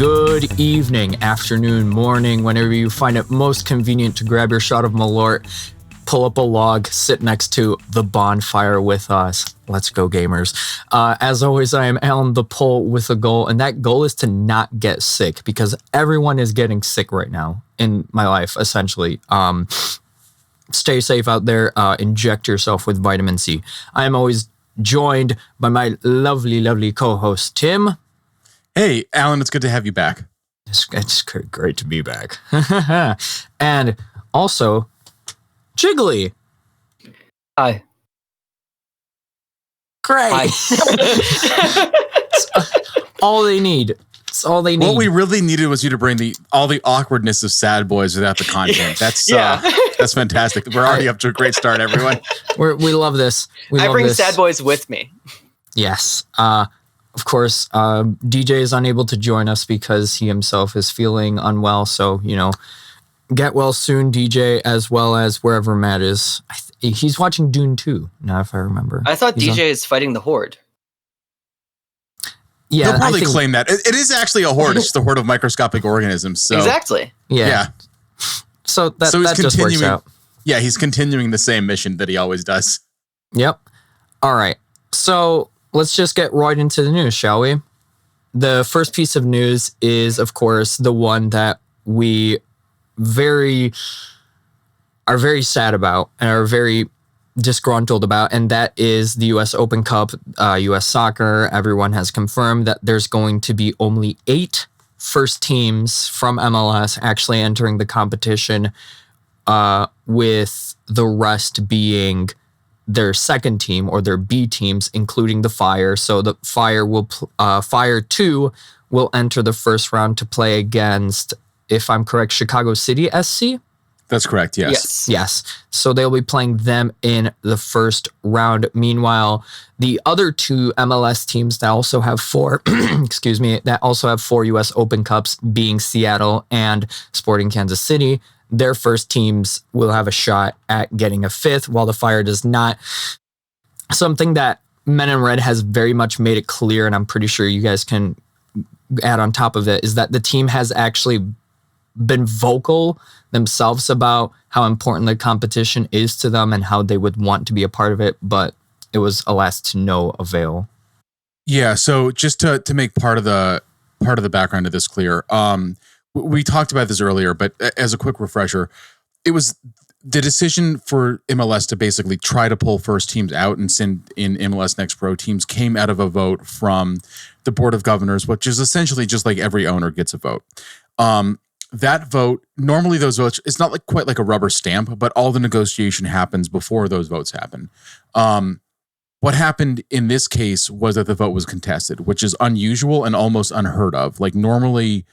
good evening, afternoon, morning, whenever you find it most convenient to grab your shot of Malort, pull up a log, sit next to the bonfire with us. Let's go, gamers. As always, I am Alan the Pole with a goal, and that goal is to not get sick because everyone is getting sick right now in my life, essentially. Stay safe out there. Inject yourself with vitamin C. I am always joined by my lovely co-host, Tim. Hey, Alan, it's good to have you back. It's great to be back. And also, Jiggly. Hi. Great. All they need. It's all they need. What we really needed was you to bring all the awkwardness of Sad Bois without the content. That's that's fantastic. We're already up to a great start, everyone. We love this. I bring Sad Bois with me. Yes. Of course, DJ is unable to join us because he himself is feeling unwell. So, get well soon, DJ, as well as wherever Matt is. He's watching Dune 2, now if I remember. I thought DJ is fighting the Horde. Yeah, they'll probably claim that. It is actually a horde. It's just a horde of microscopic organisms. So. Exactly. Yeah. So that just works out. Yeah, he's continuing the same mission that he always does. Yep. All right. So let's just get right into the news, shall we? The first piece of news is, of course, the one that we are very sad about and are very disgruntled about, and that is the U.S. Open Cup, U.S. Soccer. Everyone has confirmed that there's going to be only 8 first teams from MLS actually entering the competition, with the rest being their second team or their B teams, including the Fire. So the Fire Fire 2 will enter the first round to play against, if I'm correct, Chicago City SC. That's correct, yes. Yes. So they'll be playing them in the first round. Meanwhile, the other 2 MLS teams that also have 4, that also have 4 U.S. Open Cups, being Seattle and Sporting Kansas City, their first teams will have a shot at getting a 5th, while the Fire does not. Something that Men in Red has very much made it clear, and I'm pretty sure you guys can add on top of it, is that the team has actually been vocal themselves about how important the competition is to them and how they would want to be a part of it, but it was, alas, to no avail. Yeah, so just to make part of the background of this clear, we talked about this earlier, but as a quick refresher, it was the decision for MLS to basically try to pull first teams out and send in MLS Next Pro teams came out of a vote from the Board of Governors, which is essentially just like every owner gets a vote. That vote, normally those votes, it's not quite like a rubber stamp, but all the negotiation happens before those votes happen. What happened in this case was that the vote was contested, which is unusual and almost unheard of. Like normally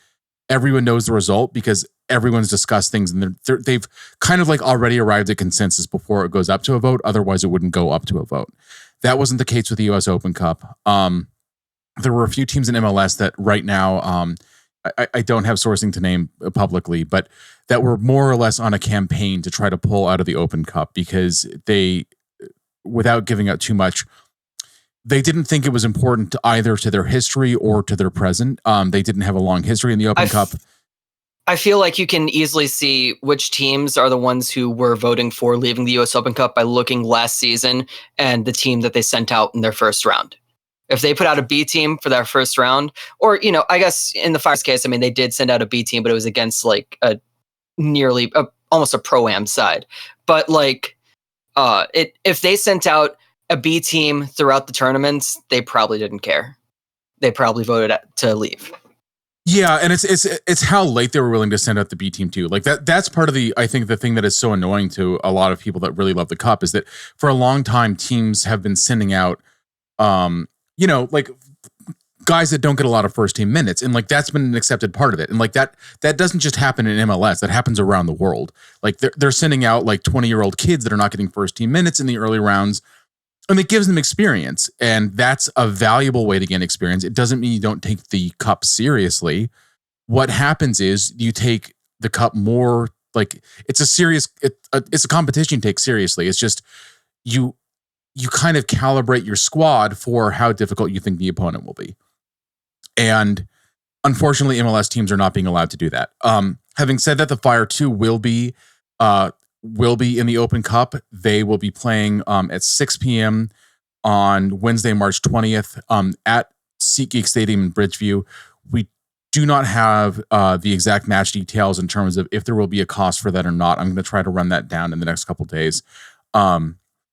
everyone knows the result because everyone's discussed things and they've kind of like already arrived at consensus before it goes up to a vote. Otherwise it wouldn't go up to a vote. That wasn't the case with the US Open Cup. There were a few teams in MLS that right now, I don't have sourcing to name publicly, but that were more or less on a campaign to try to pull out of the Open Cup because they, without giving out too much, they didn't think it was important to either to their history or to their present. They didn't have a long history in the Open Cup. I feel like you can easily see which teams are the ones who were voting for leaving the US Open Cup by looking last season and the team that they sent out in their first round. If they put out a B team for their first round, or, I guess in the Fire's case, they did send out a B team, but it was against like almost a pro-am side. But if they sent out a B team throughout the tournaments, they probably didn't care. They probably voted to leave. Yeah, and it's how late they were willing to send out the B team too. Like that's part of I think the thing that is so annoying to a lot of people that really love the Cup is that for a long time teams have been sending out like guys that don't get a lot of first team minutes. And like, that's been an accepted part of it. And like that doesn't just happen in MLS, that happens around the world. Like they're sending out like 20-year-old kids that are not getting first team minutes in the early rounds. And it gives them experience. And that's a valuable way to gain experience. It doesn't mean you don't take the Cup seriously. What happens is you take the Cup more like it's a competition you take seriously. It's just, you kind of calibrate your squad for how difficult you think the opponent will be. And unfortunately, MLS teams are not being allowed to do that. Having said that, the Fire 2 will be in the Open Cup. They will be playing at 6 p.m. on Wednesday, March 20th at SeatGeek Stadium in Bridgeview. We do not have the exact match details in terms of if there will be a cost for that or not. I'm going to try to run that down in the next couple of days.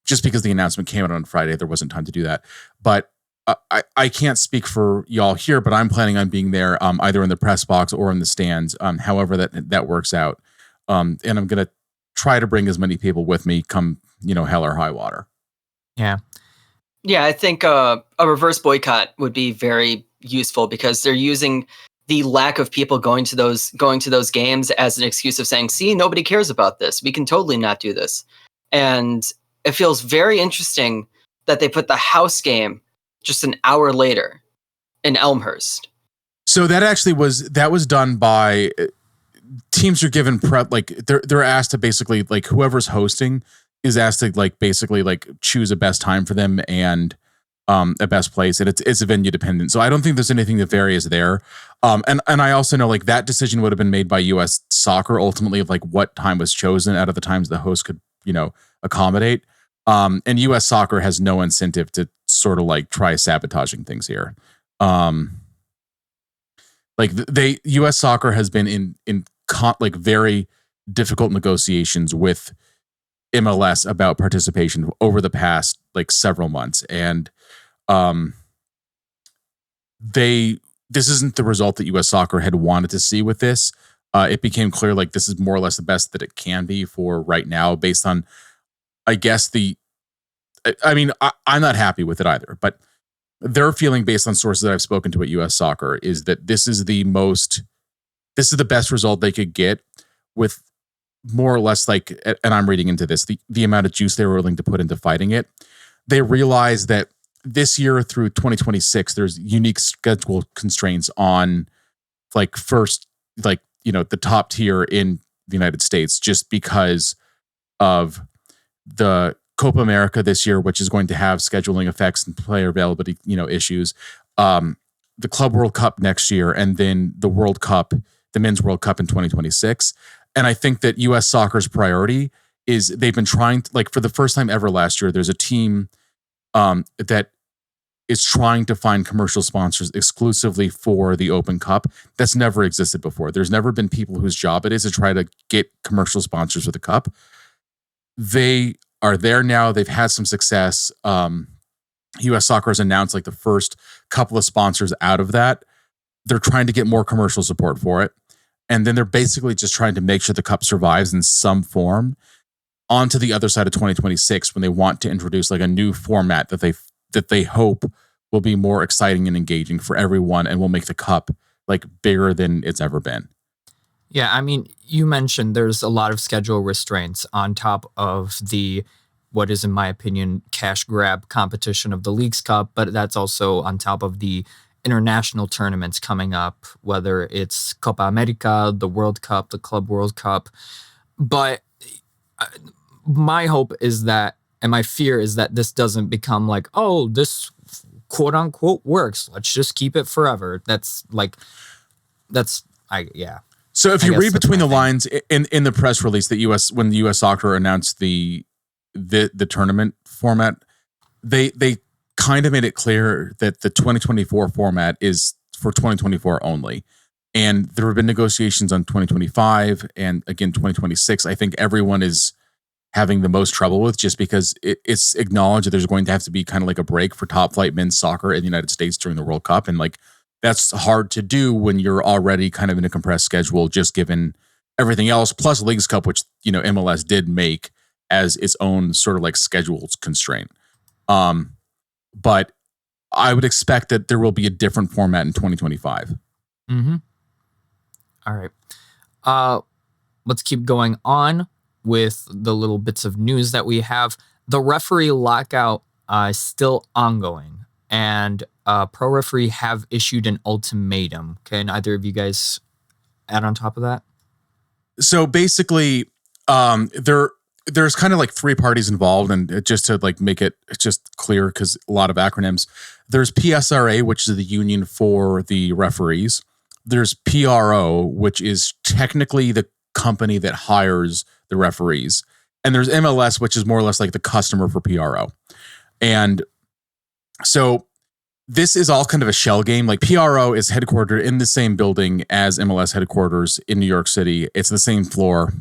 Just because the announcement came out on Friday, there wasn't time to do that. But I can't speak for y'all here, but I'm planning on being there either in the press box or in the stands, however that works out. And I'm going to try to bring as many people with me come, hell or high water. Yeah. Yeah, I think a reverse boycott would be very useful because they're using the lack of people going to those games as an excuse of saying, see, nobody cares about this. We can totally not do this. And it feels very interesting that they put the house game just an hour later in Elmhurst. So that was done by teams are given prep, like they're asked to basically, like, whoever's hosting is asked to basically choose a best time for them and a best place, and it's a venue dependent. So I don't think there's anything that varies there. And I also know that decision would have been made by US Soccer ultimately of what time was chosen out of the times the host could accommodate. And US Soccer has no incentive to sort of try sabotaging things here. US Soccer has been in very difficult negotiations with MLS about participation over the past several months, and this isn't the result that US Soccer had wanted to see with this. It became clear this is more or less the best that it can be for right now, based on, I guess, I'm not happy with it either, but their feeling, based on sources that I've spoken to at US Soccer, is that this is the best result they could get with more or less and I'm reading into this, the amount of juice they were willing to put into fighting it. They realized that this year through 2026, there's unique schedule constraints on the top tier in the United States, just because of the Copa America this year, which is going to have scheduling effects and player availability, issues. The Club World Cup next year, and then the World Cup, the Men's World Cup in 2026. And I think that US Soccer's priority is they've been trying to, for the first time ever last year, there's a team that is trying to find commercial sponsors exclusively for the Open Cup. That's never existed before. There's never been people whose job it is to try to get commercial sponsors for the Cup. They are there now. They've had some success. US Soccer has announced the first couple of sponsors out of that. They're trying to get more commercial support for it. And then they're basically just trying to make sure the Cup survives in some form onto the other side of 2026, when they want to introduce a new format that they hope will be more exciting and engaging for everyone and will make the Cup bigger than it's ever been. Yeah, you mentioned there's a lot of schedule restraints on top of what is, in my opinion, cash grab competition of the Leagues Cup, but that's also on top of the international tournaments coming up, whether it's Copa America, the World Cup, the Club World Cup. But my hope is that, and my fear is that this doesn't become this quote unquote works, let's just keep it forever. Yeah. So if you read between the lines in the press release that when the US Soccer announced the tournament format, they kind of made it clear that the 2024 format is for 2024 only. And there have been negotiations on 2025 and again 2026. I think everyone is having the most trouble with, just because it's acknowledged that there's going to have to be kind of a break for top flight men's soccer in the United States during the World Cup. And that's hard to do when you're already kind of in a compressed schedule, just given everything else, plus Leagues Cup, which, MLS did make as its own sort of schedule constraint. But I would expect that there will be a different format in 2025. Mm-hmm. All right. Let's keep going on with the little bits of news that we have. The referee lockout is still ongoing, and Pro Referee have issued an ultimatum. Can either of you guys add on top of that? So basically, there's kind of three parties involved, and just to make it just clear, because a lot of acronyms. There's PSRA, which is the union for the referees. there's PRO, which is technically the company that hires the referees. And there's MLS, which is more or less like the customer for PRO. And so this is all kind of a shell game. Like PRO is headquartered in the same building as MLS headquarters in New York City. It's the same floor.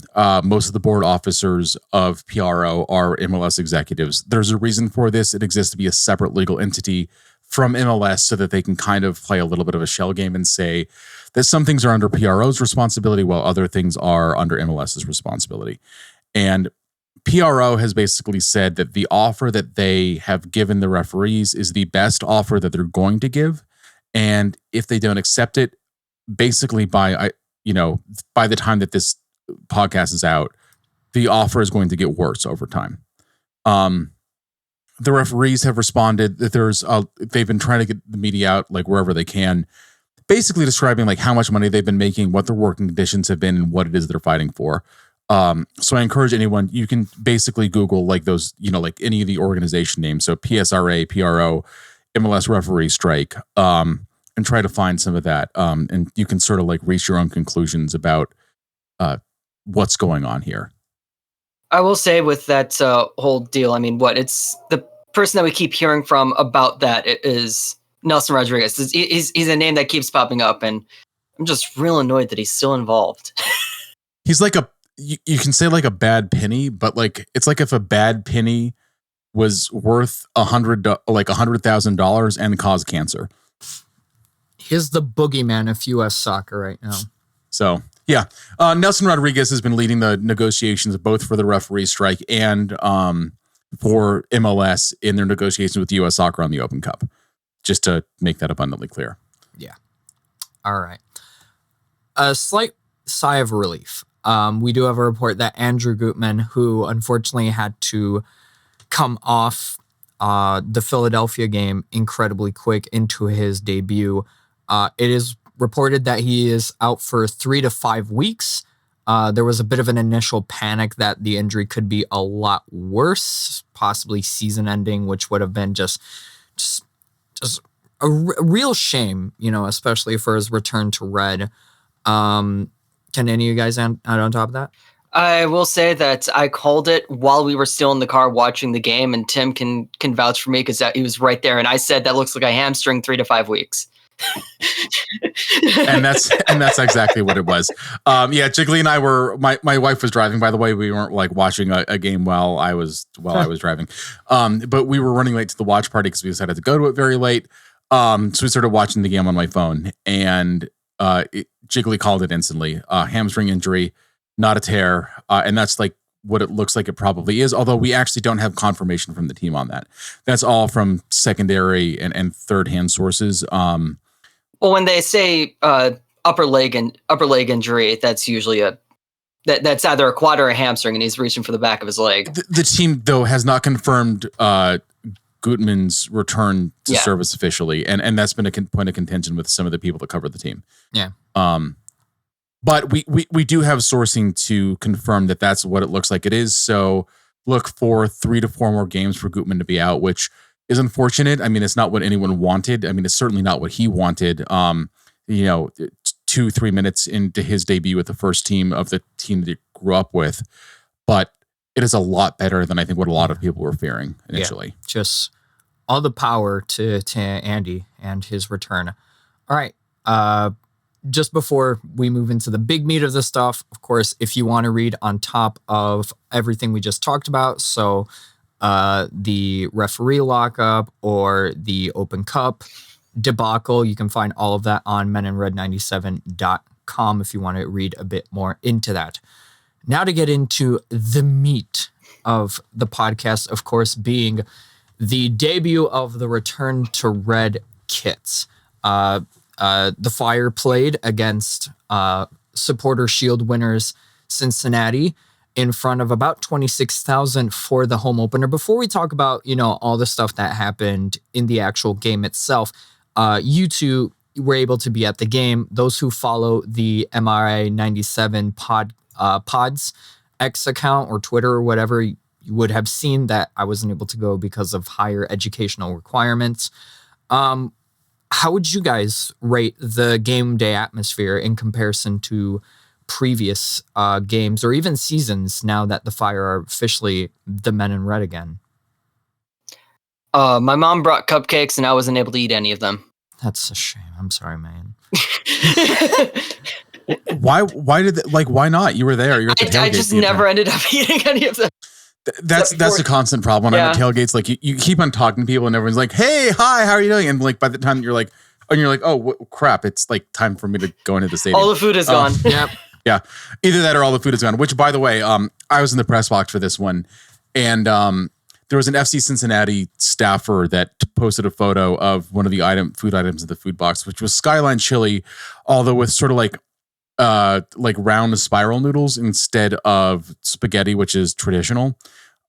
Most of the board officers of PRO are MLS executives. There's a reason for this. It exists to be a separate legal entity from MLS so that they can kind of play a little bit of a shell game and say that some things are under PRO's responsibility while other things are under MLS's responsibility. And PRO has basically said that the offer that they have given the referees is the best offer that they're going to give. And if they don't accept it, basically by the time that this podcast is out, the offer is going to get worse over time. The referees have responded that they've been trying to get the media out like wherever they can, basically describing like how much money they've been making, what their working conditions have been, and what it is they're fighting for. So I encourage anyone, you can basically Google like those, like any of the organization names. So PSRA, PRO, MLS referee strike, and try to find some of that. And you can sort of like reach your own conclusions about what's going on here. I will say with that whole deal, I mean, it's the person that we keep hearing from about that is Nelson Rodriguez. He's a name that keeps popping up, and I'm just real annoyed that he's still involved. He's like you can say like a bad penny, but like it's like if a bad penny was worth $100,000 and caused cancer. He's the boogeyman of U.S. soccer right now. So yeah, Nelson Rodriguez has been leading the negotiations both for the referee strike and for MLS in their negotiations with U.S. Soccer on the Open Cup. Just to make that abundantly clear. Yeah. All right. A slight sigh of relief. We do have a report that Andrew Gutman, who unfortunately had to come off the Philadelphia game incredibly quick into his debut, it is reported that he is out for 3 to 5 weeks. There was a bit of an initial panic that the injury could be a lot worse, possibly season-ending, which would have been just a real shame, especially for his return to Red. Can any of you guys add on top of that? I will say that I called it while we were still in the car watching the game, and Tim can vouch for me because he was right there. And I said that looks like a hamstring, 3 to 5 weeks. and that's exactly what it was. Yeah, Jiggly and I were. My wife was driving. By the way, we weren't like watching a game while I was driving. But we were running late to the watch party because we decided to go to it very late. So we started watching the game on my phone, and Jiggly called it instantly. Hamstring injury, not a tear. And that's like what it looks like it probably is, although we actually don't have confirmation from the team on that. That's all from secondary and third-hand sources. Well, when they say upper leg injury, that's usually that's either a quad or a hamstring, and he's reaching for the back of his leg. The team, though, has not confirmed Gutman's return to service officially, and that's been a point of contention with some of the people that cover the team. Yeah. But we do have sourcing to confirm that that's what it looks like it is. So look for 3 to 4 more games for Gutman to be out, which is unfortunate. I mean, it's not what anyone wanted. I mean, it's certainly not what he wanted. 2-3 minutes into his debut with the first team of the team that he grew up with. But it is a lot better than I think what a lot of people were fearing initially. Yeah, just all the power to Andy and his return. All right. Just before we move into the big meat of the stuff, of course, if you want to read on top of everything we just talked about, so the referee lockup or the Open Cup debacle, you can find all of that on menandred97.com if you want to read a bit more into that. Now to get into the meat of the podcast, of course, being the debut of the Return to Red kits. The Fire played against Supporter Shield winners Cincinnati in front of about 26,000 for the home opener. Before we talk about, all the stuff that happened in the actual game itself, you two were able to be at the game. Those who follow the MIR97 pods X account or Twitter or whatever, you would have seen that I wasn't able to go because of higher educational requirements. how would you guys rate the game day atmosphere in comparison to previous games or even seasons now that the Fire are officially the men in red again? My mom brought cupcakes and I wasn't able to eat any of them. That's a shame. I'm sorry, man. Why not? You were there. You're at the tailgate. I just never ended up eating any of them. That's a constant problem. When I'm at tailgates, like you keep on talking to people and everyone's like, hey, hi, how are you doing? And like by the time you're like, oh crap, it's like time for me to go into the stadium. All the food is gone. Yep. Yeah. Either that or all the food is gone, which by the way, I was in the press box for this one and there was an FC Cincinnati staffer that posted a photo of one of the food items in the food box, which was Skyline chili, although with sort of like round spiral noodles instead of spaghetti, which is traditional.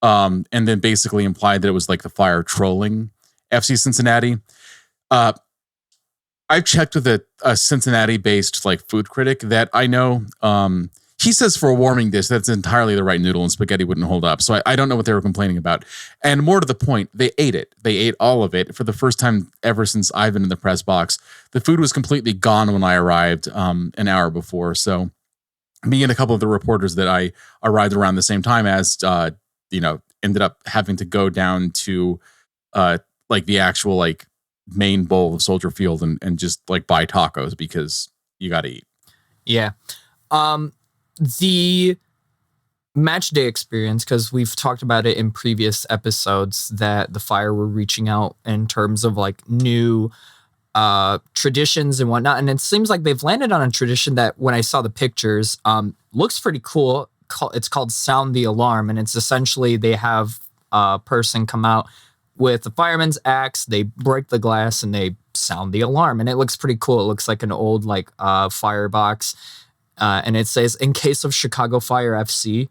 And then basically implied that it was like the Fire trolling FC Cincinnati. I've checked with a Cincinnati-based like food critic that I know. He says for a warming dish, that's entirely the right noodle and spaghetti wouldn't hold up. So I don't know what they were complaining about. And more to the point, they ate it. They ate all of it for the first time ever since I've been in the press box. The food was completely gone when I arrived an hour before. So me and a couple of the reporters that I arrived around the same time as, ended up having to go down to like the actual like main bowl of Soldier Field and just like buy tacos because you got to eat. Yeah. The match day experience, because we've talked about it in previous episodes that the Fire were reaching out in terms of like new traditions and whatnot. And it seems like they've landed on a tradition that when I saw the pictures, looks pretty cool. It's called Sound the Alarm. And it's essentially they have a person come out with the fireman's axe, they break the glass and they sound the alarm. And it looks pretty cool. It looks like an old like firebox. And it says, in case of Chicago Fire FC,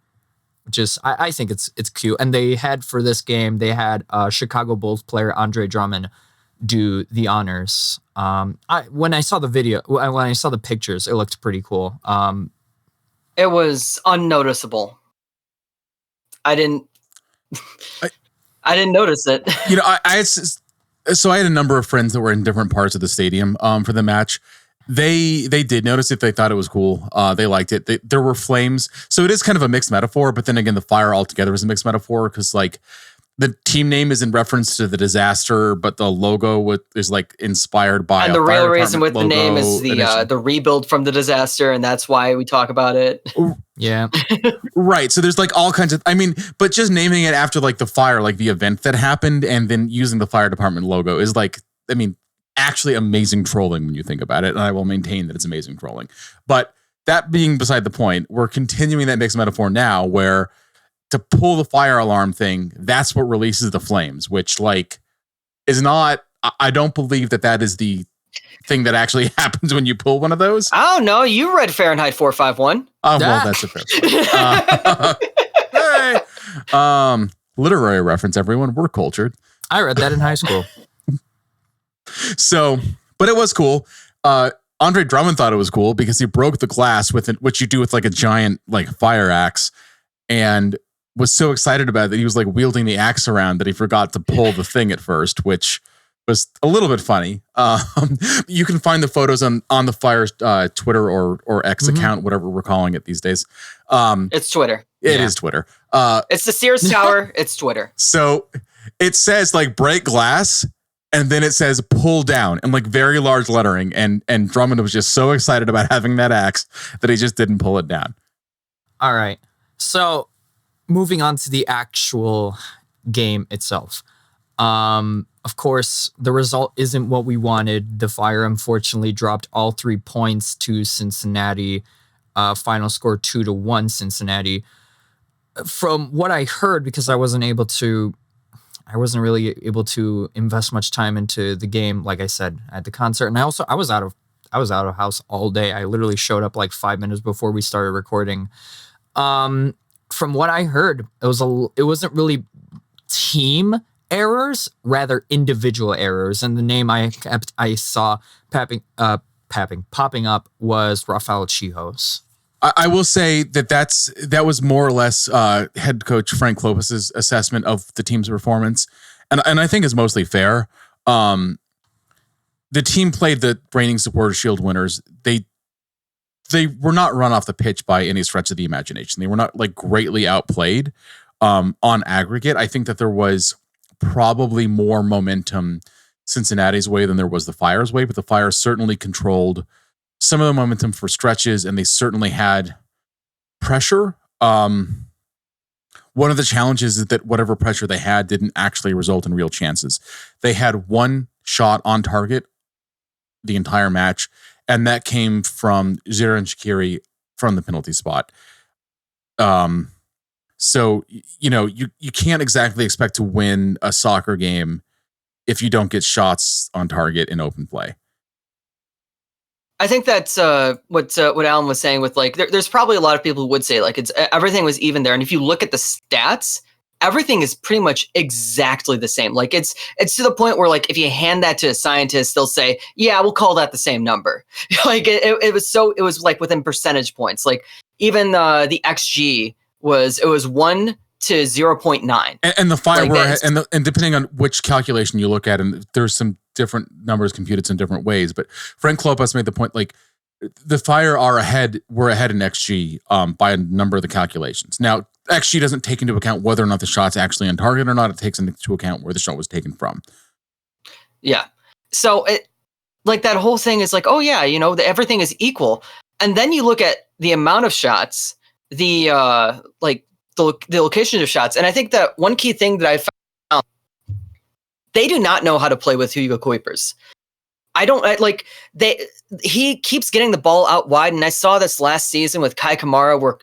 which is, I think it's cute. And they had for this game, they had Chicago Bulls player Andre Drummond do the honors. When I saw the pictures, it looked pretty cool. It was unnoticeable. I didn't notice it. I had a number of friends that were in different parts of the stadium for the match. They did notice it. They thought it was cool. They liked it. There were flames. So it is kind of a mixed metaphor, but then again, the Fire altogether is a mixed metaphor because like the team name is in reference to the disaster, but the logo is like inspired by. And the real reason with the name is the rebuild from the disaster, and that's why we talk about it. Yeah. Right. So there's like all kinds of, but just naming it after like the Fire, like the event that happened, and then using the fire department logo is like, actually amazing trolling when you think about it. And I will maintain that it's amazing trolling. But that being beside the point, we're continuing that mixed metaphor now where to pull the fire alarm thing, that's what releases the flames, which like is not, I don't believe that is the thing that actually happens when you pull one of those. I don't know. You read Fahrenheit 451. Oh, well, that's a fair point. Hey, literary reference, everyone. We're cultured. I read that in high school. So, but it was cool. Andre Drummond thought it was cool because he broke the glass with it, which you do with like a giant like fire axe, and was so excited about it that he was like wielding the axe around that he forgot to pull the thing at first, which was a little bit funny. You can find the photos on the Fire's Twitter or X account, whatever we're calling it these days. It's Twitter. It is Twitter. It's the Sears Tower. It's Twitter. So it says like break glass. And then it says pull down in like very large lettering. And Drummond was just so excited about having that axe that he just didn't pull it down. All right. So moving on to the actual game itself. Of course, the result isn't what we wanted. The Fire unfortunately dropped all 3 points to Cincinnati. Final score 2-1 Cincinnati. From what I heard, because I wasn't really able to invest much time into the game. Like I said, at the concert, and I was out of house all day. I literally showed up like 5 minutes before we started recording. From what I heard, it wasn't really team errors, rather individual errors. And the name I saw popping up was Rafael Chihos. I will say that was more or less head coach Frank Lopez's assessment of the team's performance, and I think is mostly fair. the team played the reigning Supporter Shield winners. They were not run off the pitch by any stretch of the imagination. They were not like greatly outplayed on aggregate. I think that there was probably more momentum Cincinnati's way than there was the Fire's way, but the Fire certainly controlled some of the momentum for stretches, and they certainly had pressure. One of the challenges is that whatever pressure they had didn't actually result in real chances. They had one shot on target the entire match, and that came from Xherdan Shaqiri from the penalty spot. So, you can't exactly expect to win a soccer game if you don't get shots on target in open play. I think that's what Alan was saying with like, there's probably a lot of people who would say like everything was even there. And if you look at the stats, everything is pretty much exactly the same. Like it's to the point where like if you hand that to a scientist, they'll say, yeah, we'll call that the same number. Like it was like within percentage points. Like even the XG was 1 to 0.9. And the Fire were and depending on which calculation you look at, and there's some different numbers computed in different ways. But Frank Klopas made the point like the Fire were ahead in XG by a number of the calculations. Now, XG doesn't take into account whether or not the shot's actually on target or not. It takes into account where the shot was taken from. Yeah. So it like that whole thing is like, oh yeah, everything is equal. And then you look at the amount of shots, the location of shots. And I think that one key thing that I found, they do not know how to play with Hugo Kuipers. He keeps getting the ball out wide. And I saw this last season with Kai Kamara where,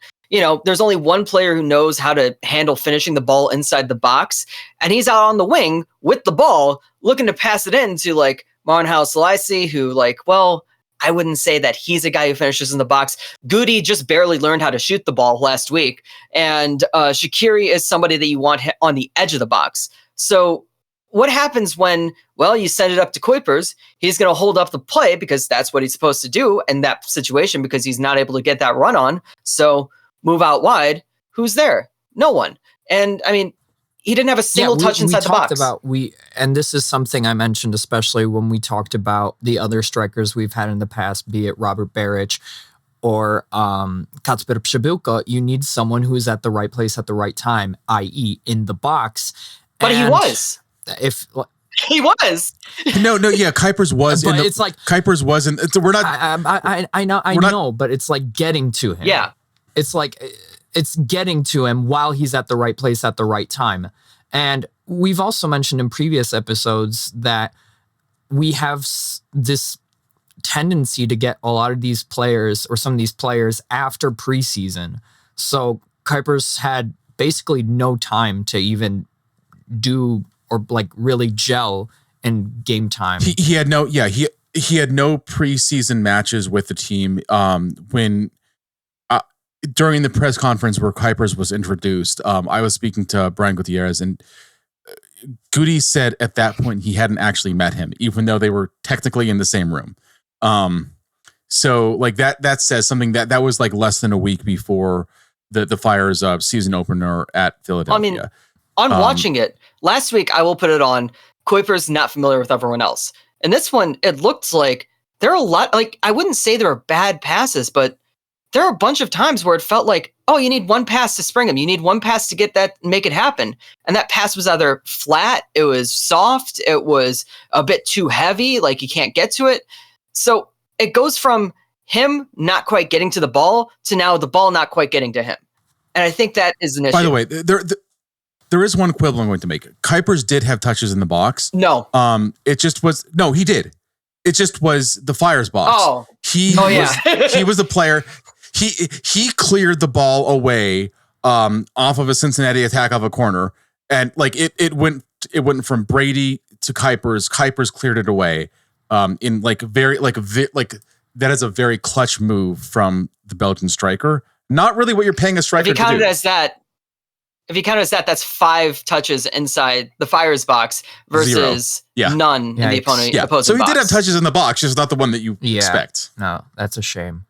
there's only one player who knows how to handle finishing the ball inside the box. And he's out on the wing with the ball looking to pass it in to like Marnhal Salaisi, who I wouldn't say that he's a guy who finishes in the box. Goody just barely learned how to shoot the ball last week. And Shaqiri is somebody that you want on the edge of the box. So what happens when, you send it up to Kuipers? He's going to hold up the play because that's what he's supposed to do in that situation because he's not able to get that run on. So move out wide. Who's there? No one. And I mean, he didn't have a single touch inside the box. And this is something I mentioned, especially when we talked about the other strikers we've had in the past, be it Robert Beric or Kacper Przybyłko. You need someone who's at the right place at the right time, i.e. in the box. But he was. He was. No, yeah, Kuipers was. But it's like Kuipers wasn't. We're not. I know, but it's like getting to him. Yeah, it's like it's getting to him while he's at the right place at the right time. And we've also mentioned in previous episodes that we have this tendency to get a lot of these players or some of these players after preseason. So Kuipers had basically no time to even do or like really gel in game time. He had no preseason matches with the team when during the press conference where Kuipers was introduced. I was speaking to Brian Gutierrez, and Goody said at that point he hadn't actually met him, even though they were technically in the same room. So like that says something that was like less than a week before the Fire's season opener at Philadelphia. I mean, on watching it last week, I will put it on. Kuipers not familiar with everyone else. And this one, it looked like there are a lot, like I wouldn't say there are bad passes, but there are a bunch of times where it felt like, oh, you need one pass to spring him. You need one pass to get that, make it happen. And that pass was either flat, it was soft, it was a bit too heavy, like you can't get to it. So it goes from him not quite getting to the ball to now the ball not quite getting to him. And I think that is an issue. By the way, there is one quibble I'm going to make. Kuipers did have touches in the box. No. It just was, no, he did. It just was the Fire's box. Oh. He was the player. He cleared the ball away off of a Cincinnati attack off a corner, and like it went from Brady to Kuipers. Kuipers cleared it away in like that is a very clutch move from the Belgian striker. Not really what you're paying a striker to do. If you count it as that, that's 5 touches inside the Fire's box versus none in the opposing box. So he did have touches in the box, just not the one that you expect. No, that's a shame.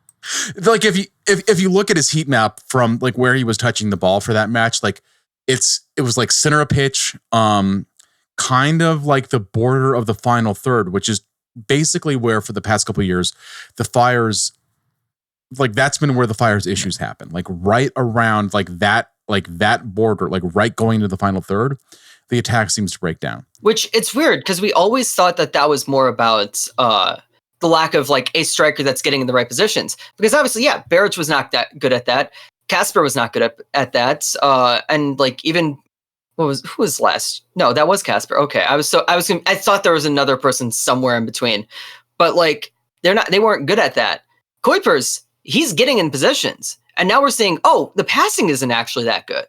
Like if you look at his heat map from like where he was touching the ball for that match, like it was like center of pitch, kind of like the border of the final third, which is basically where for the past couple of years, the Fire's, like that's been where the Fire's issues happen. Like right around like that border, like right going to the final third, the attack seems to break down. Which it's weird because we always thought that was more about the lack of like a striker that's getting in the right positions. Because obviously, yeah, Beric was not that good at that. Casper was not good at that. And like even who was last? No, that was Casper. Okay, I thought there was another person somewhere in between, but like they weren't good at that. Kuipers, he's getting in positions, and now we're seeing, the passing isn't actually that good.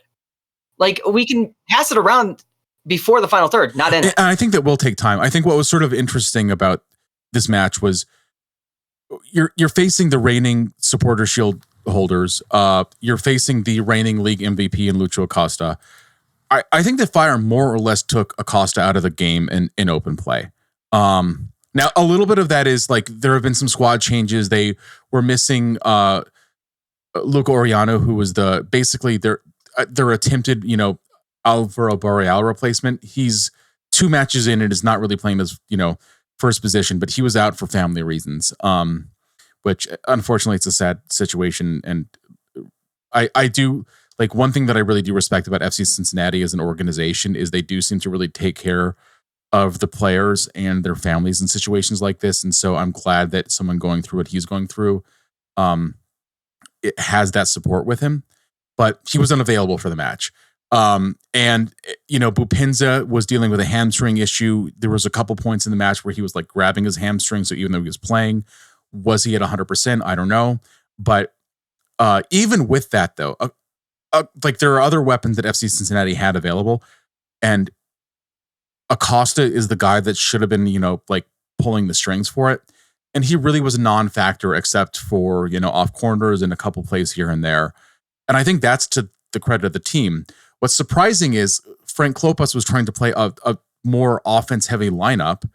Like we can pass it around before the final third, not in it. And I think that will take time. I think what was sort of interesting about this match was you're facing the reigning Supporter Shield holders. You're facing the reigning league MVP in Lucho Acosta. I think the Fire more or less took Acosta out of the game in open play. Now, a little bit of that is like there have been some squad changes. They were missing Luca Oriano, who was basically their attempted, Alvaro Boreal replacement. He's 2 matches in and is not really playing his, first position, but he was out for family reasons, which unfortunately it's a sad situation. And I do like one thing that I really do respect about FC Cincinnati as an organization is they do seem to really take care of the players and their families in situations like this. And so I'm glad that someone going through what he's going through, it has that support with him, but he was unavailable for the match. Bupinza was dealing with a hamstring issue. There was a couple points in the match where he was like grabbing his hamstring. So even though he was playing, was he at 100%? I don't know. But even with that though, like there are other weapons that FC Cincinnati had available, and Acosta is the guy that should have been, like pulling the strings for it. And he really was a non-factor except for, off corners and a couple plays here and there. And I think that's to the credit of the team. What's surprising is Frank Klopas was trying to play a more offense-heavy lineup,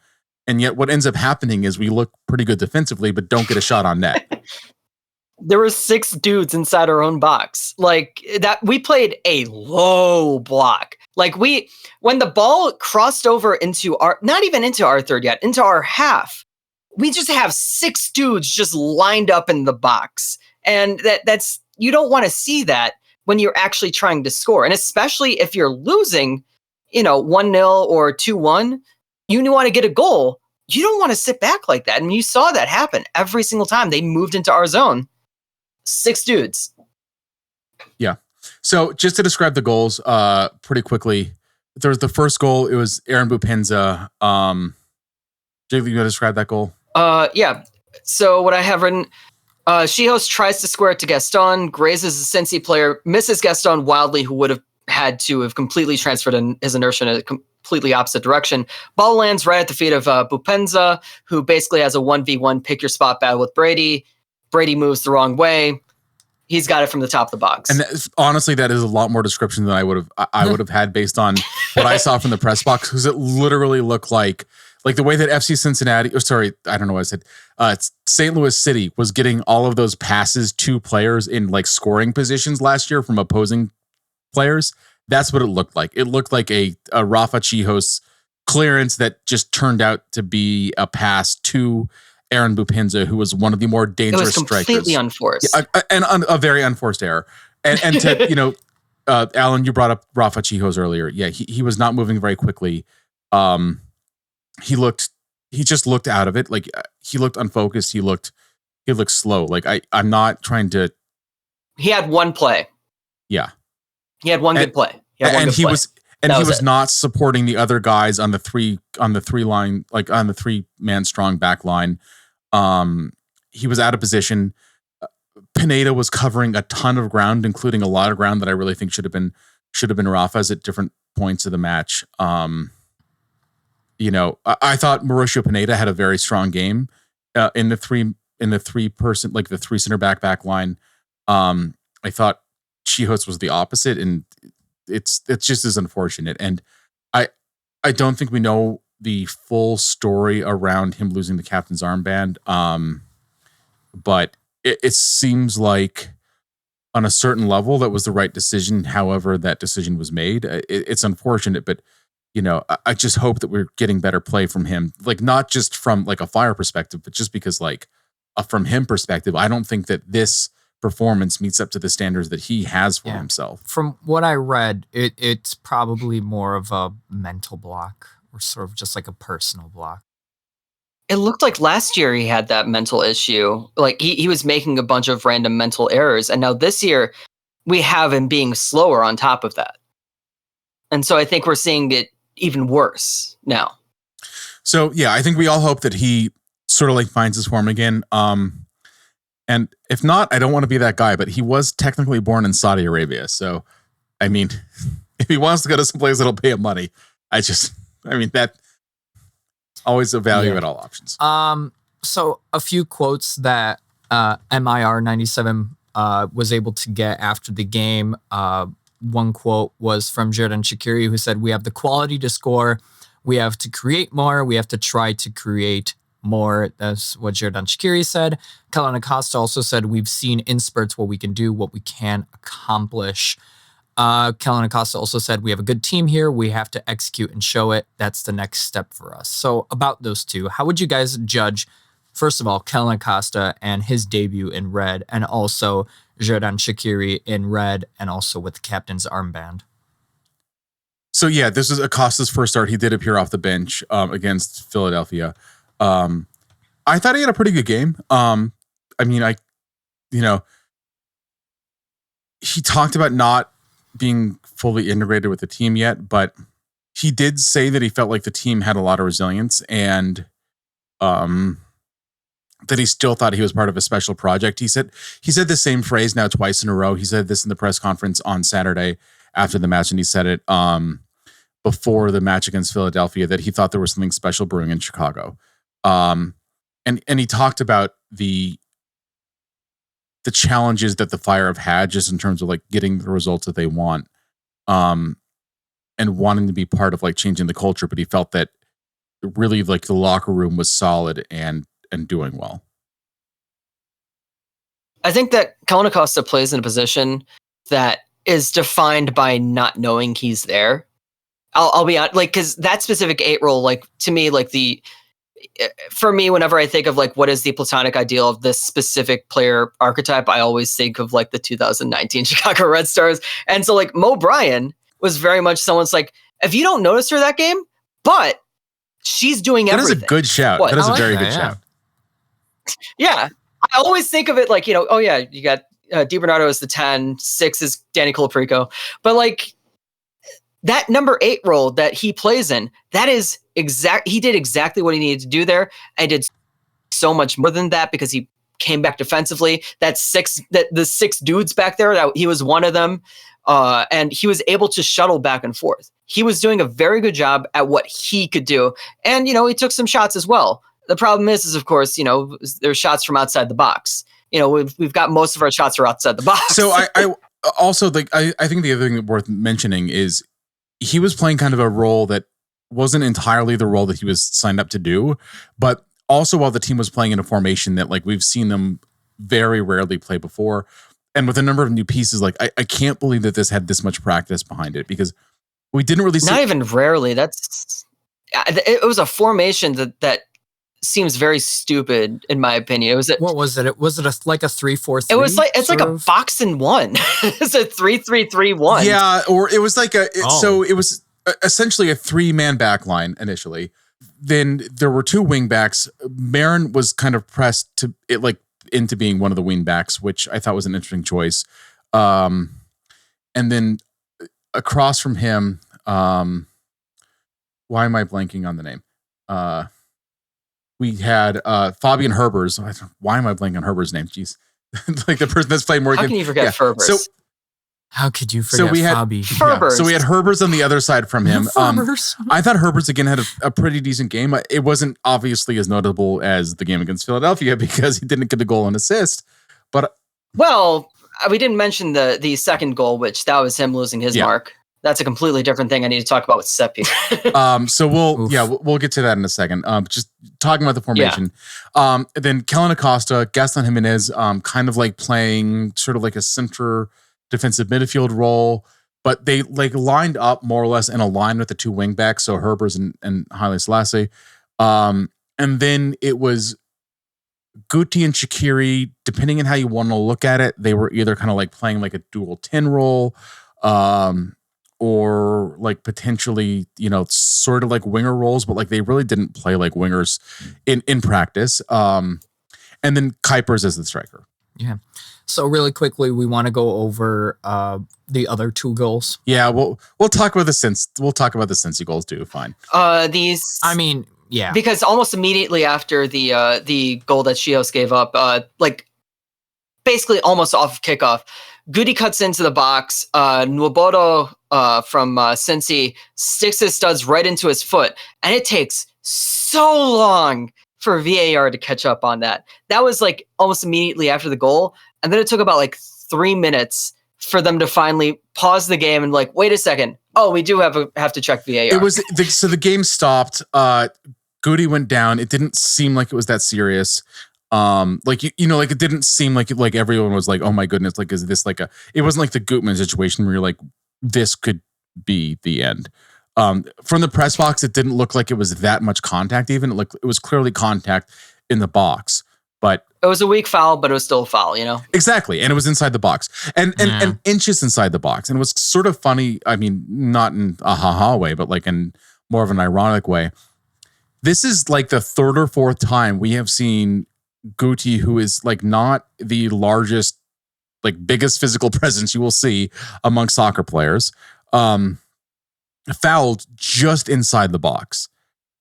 and yet what ends up happening is we look pretty good defensively, but don't get a shot on net. There were 6 dudes inside our own box. Like that, we played a low block. Like when the ball crossed over into not even into our third yet, into our half, we just have 6 dudes just lined up in the box. And that's, you don't want to see that when you're actually trying to score. And especially if you're losing, 1-0 or 2-1, you want to get a goal. You don't want to sit back like that. And you saw that happen every single time they moved into our zone. 6 dudes. Yeah. So just to describe the goals pretty quickly, there was the first goal. It was Aaron Bupinza. Jiggly, you want to describe that goal? Yeah. So what I have written, Chihos tries to square it to Gaston, grazes a Cincy player, misses Gaston wildly, who would have had to have completely transferred his inertia in a completely opposite direction. Ball lands right at the feet of Bupinza, who basically has a 1v1 pick your spot battle with Brady. Brady moves the wrong way. He's got it from the top of the box. And honestly, that is a lot more description than I would have had based on what I saw from the press box, because it literally looked like the way that FC Cincinnati, I don't know what I said. St. Louis City was getting all of those passes to players in like scoring positions last year from opposing players. That's what it looked like. It looked like a Rafa Chihos clearance that just turned out to be a pass to Aaron Bupinza, who was one of the more dangerous strikers. It was completely unforced. Yeah, and a very unforced error. And to, Alan, you brought up Rafa Chihos earlier. Yeah, he was not moving very quickly. He just looked out of it. Like he looked unfocused. He looked slow. Like I'm not trying to. He had one play. Yeah. He had one good play. He was not supporting the other guys on the 3-man strong back line. He was out of position. Pineda was covering a ton of ground, including a lot of ground that I really think should have been Rafa's at different points of the match. I thought Mauricio Pineda had a very strong game in the three center back line. I thought Chihos was the opposite, and it's just as unfortunate. And I don't think we know the full story around him losing the captain's armband. But it seems like on a certain level that was the right decision. However, that decision was made. It's unfortunate, but I just hope that we're getting better play from him. Like, not just from like a Fire perspective, but just because like from him perspective, I don't think that this performance meets up to the standards that he has for himself. From what I read, it's probably more of a mental block or sort of just like a personal block. It looked like last year he had that mental issue. Like he was making a bunch of random mental errors. And now this year we have him being slower on top of that. And so I think we're seeing it even worse now. So yeah, I think we all hope that he sort of like finds his form again. And if not, I don't want to be that guy, but he was technically born in Saudi Arabia. So, I mean, if he wants to go to some place that'll pay him money, that always a value at all options. So a few quotes that MIR97 was able to get after the game. One quote was from Xherdan Shaqiri, who said, "We have the quality to score. We have to create more. We have to try to create more." That's what Xherdan Shaqiri said. Kellyn Acosta also said, "We've seen in spurts what we can do, what we can accomplish." Kellyn Acosta also said, "We have a good team here. We have to execute and show it. That's the next step for us." So about those two, how would you guys judge, first of all, Kellyn Acosta and his debut in red, and also Xherdan Shaqiri in red, and also with the captain's armband? So yeah, this is Acosta's first start. He did appear off the bench against Philadelphia. I thought he had a pretty good game. He talked about not being fully integrated with the team yet, but he did say that he felt like the team had a lot of resilience and that he still thought he was part of a special project. He said the same phrase now twice in a row. He said this in the press conference on Saturday after the match, and he said it before the match against Philadelphia, that he thought there was something special brewing in Chicago. And he talked about the challenges that the Fire have had just in terms of like getting the results that they want, and wanting to be part of like changing the culture. But he felt that really like the locker room was solid and doing well. I think that Kellyn Acosta plays in a position that is defined by not knowing he's there. I'll be honest, like, because that specific 8 role, like, to me, like for me, whenever I think of like what is the platonic ideal of this specific player archetype, I always think of like the 2019 Chicago Red Stars. And so like Mo Bryan was very much someone's like, if you don't notice her that game, but she's doing everything. That is a good shout. That is a very good shout. Yeah. I always think of it like, oh yeah, you got DiBernardo as the 10, 6 is Danny Colaprico. But like that number 8 role that he plays in, that is he did exactly what he needed to do there. And did so much more than that because he came back defensively. The 6 dudes back there, that he was one of them. And he was able to shuttle back and forth. He was doing a very good job at what he could do. And, he took some shots as well. The problem is of course, there's shots from outside the box. We've got most of our shots are outside the box. So I also like, I think the other thing worth mentioning is he was playing kind of a role that wasn't entirely the role that he was signed up to do, but also while the team was playing in a formation that like we've seen them very rarely play before. And with a number of new pieces, like I can't believe that this had this much practice behind it, because we didn't really see. Not even rarely. It was a formation that seems very stupid in my opinion. What was it? Was it like a 3-4-3? It was like, it's like a box in one. It's a 3-3-3-1. Yeah, or it was like so it was essentially a 3-man back line initially. Then there were 2 wing backs. Marin was kind of pressed to it like into being one of the wing backs, which I thought was an interesting choice. And then across from him, why am I blanking on the name? We had Fabian Herbers. Why am I blanking on Herbers' name? Jeez. Like the person that's playing Morgan. How can you forget Herbers? So, how could you forget Fabi? Yeah, so we had Herbers on the other side from him. I thought Herbers again had a pretty decent game. It wasn't obviously as notable as the game against Philadelphia because he didn't get a goal and assist. But we didn't mention the second goal, which that was him losing his mark. That's a completely different thing I need to talk about with Seppi. So we'll get to that in a second. Just talking about the formation. Yeah. Then Kellyn Acosta, Gaston Jimenez, kind of like playing sort of like a center defensive midfield role. but they like lined up more or less in a line with the two wingbacks, so Herbers and Haile Selassie. And then it was Guti and Shaqiri, depending on how you want to look at it, they were either kind of like playing like a dual 10 role, or like potentially, sort of like winger roles, but like they really didn't play like wingers in practice. And then Kuipers as the striker. Yeah. So really quickly, we want to go over the other two goals. Yeah, we'll talk about the Cincy goals too. Fine. Yeah. Because almost immediately after the goal that Chios gave up, basically almost off kickoff, Guti cuts into the box. Nwobodo from Cincy sticks his studs right into his foot, and it takes so long for VAR to catch up on that. That was like almost immediately after the goal, and then it took about like 3 minutes for them to finally pause the game and like, wait a second. Oh, we do have to check VAR. It was so the game stopped. Guti went down. It didn't seem like it was that serious. Like it didn't seem like everyone was like, oh my goodness, like is this like it wasn't like the Gutman situation where you're like, this could be the end. From the press box, it didn't look like it was that much contact even. It was clearly contact in the box, but it was a weak foul, but it was still a foul, Exactly. And it was inside the box and inches inside the box. And it was sort of funny. I mean, not in a ha-ha way, but like in more of an ironic way. This is like the third or fourth time we have seen Guti, who is like not the largest, like biggest physical presence you will see among soccer players, fouled just inside the box.